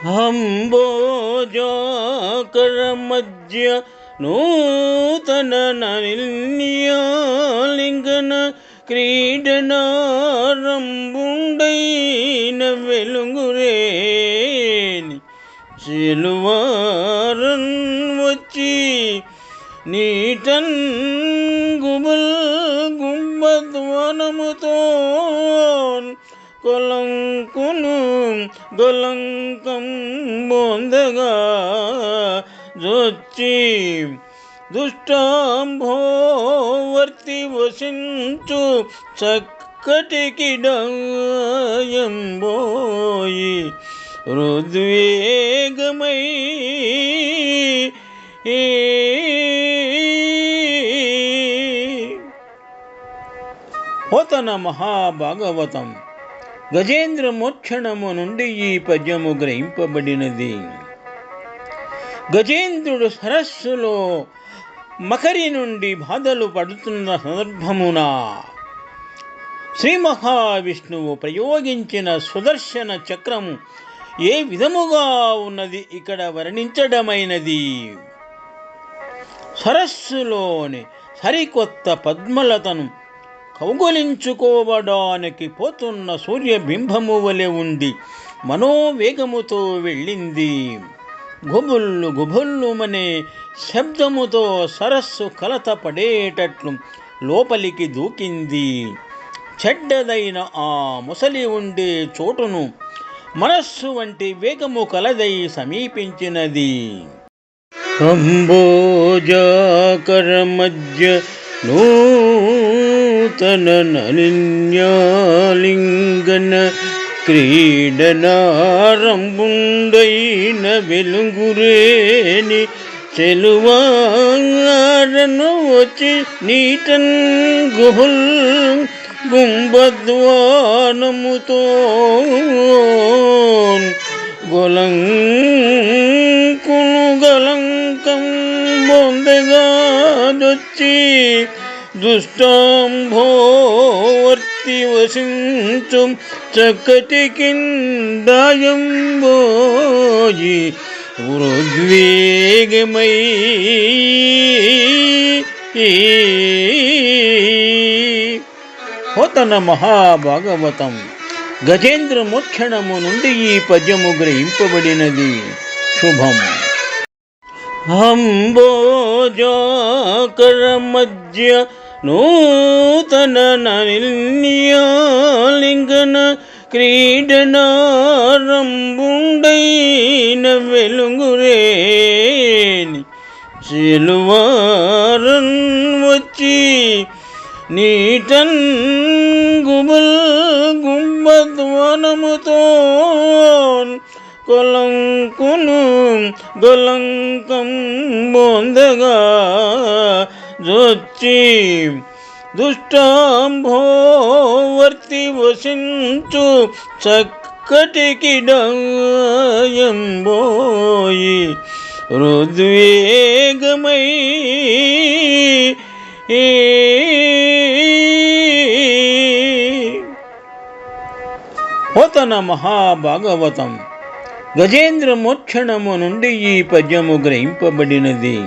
అంబోజాకరమధ్య నూతన నిర్ణయాలింగన క్రీడనారంభుండైన వెలుగురేని చెలువారన్ వచ్చి నీటన్ గుబుల్ గుంబద్వనముతో కొలంకును గొలంకం బొందగా జొచ్చి దుష్టాంభోవర్తి వసించు చక్కటికి డాయంబోయి రుద్వేగమై పోతన మహాభాగవతం గజేంద్ర మోక్షణము నుండి ఈ పద్యము గ్రహింపబడినది. గజేంద్రుడు సరస్సులో మకరి నుండి బాధలు పడుతున్న సందర్భమున శ్రీ మహావిష్ణువు ప్రయోగించిన సుదర్శన చక్రము ఏ విధముగా ఉన్నది ఇక్కడ వర్ణించడమైనది. సరస్సులోని సరికొత్త పద్మలతను కౌగలించుకోవడానికి పోతున్న సూర్యబింబము వలె ఉంది. మనోవేగముతో వెళ్ళింది. గుబుల్లు గుబుల్లుమనే శబ్దముతో సరస్సు కలత పడేటట్లు లోపలికి దూకింది. చెడ్డదైన ఆ ముసలి ఉండే చోటును మనస్సు వంటి వేగము కలదై సమీపించినది. అంబోజాకర మధ్య నూతన నలిన్యాలింగన క్రీడనారంభుండైన వెలుగురేని చెలువారను వచ్చి నీటన్ గుహుల్ గుంబద్వానముతో గొలంకును గలంకం బొందగా దొచ్చి దుష్టాంభోవర్తి వసించు చక్కటికి దాయంబోయి వృద్వేగమై పోతన మహాభాగవతం గజేంద్ర మోక్షణము నుండి ఈ పద్యము గ్రహింపబడినది. శుభం. అంబోజాకర మధ్య నూతన నిర్ణయాలింగన క్రీడనారంభుండైన వెలుగురేని చెలువారన్ వచ్చి నీటన్ గుబుల్ గుంబద్వనముతో కొలంకును గొలంకం బొందగా జొచ్చి దుష్టాంభోవర్తి వసించు చక్కటికి డాయంబోయి రుద్వేగమై పోతన మహాభాగవతం గజేంద్ర మోక్షణము నుండి ఈ పద్యము గ్రహింపబడినది.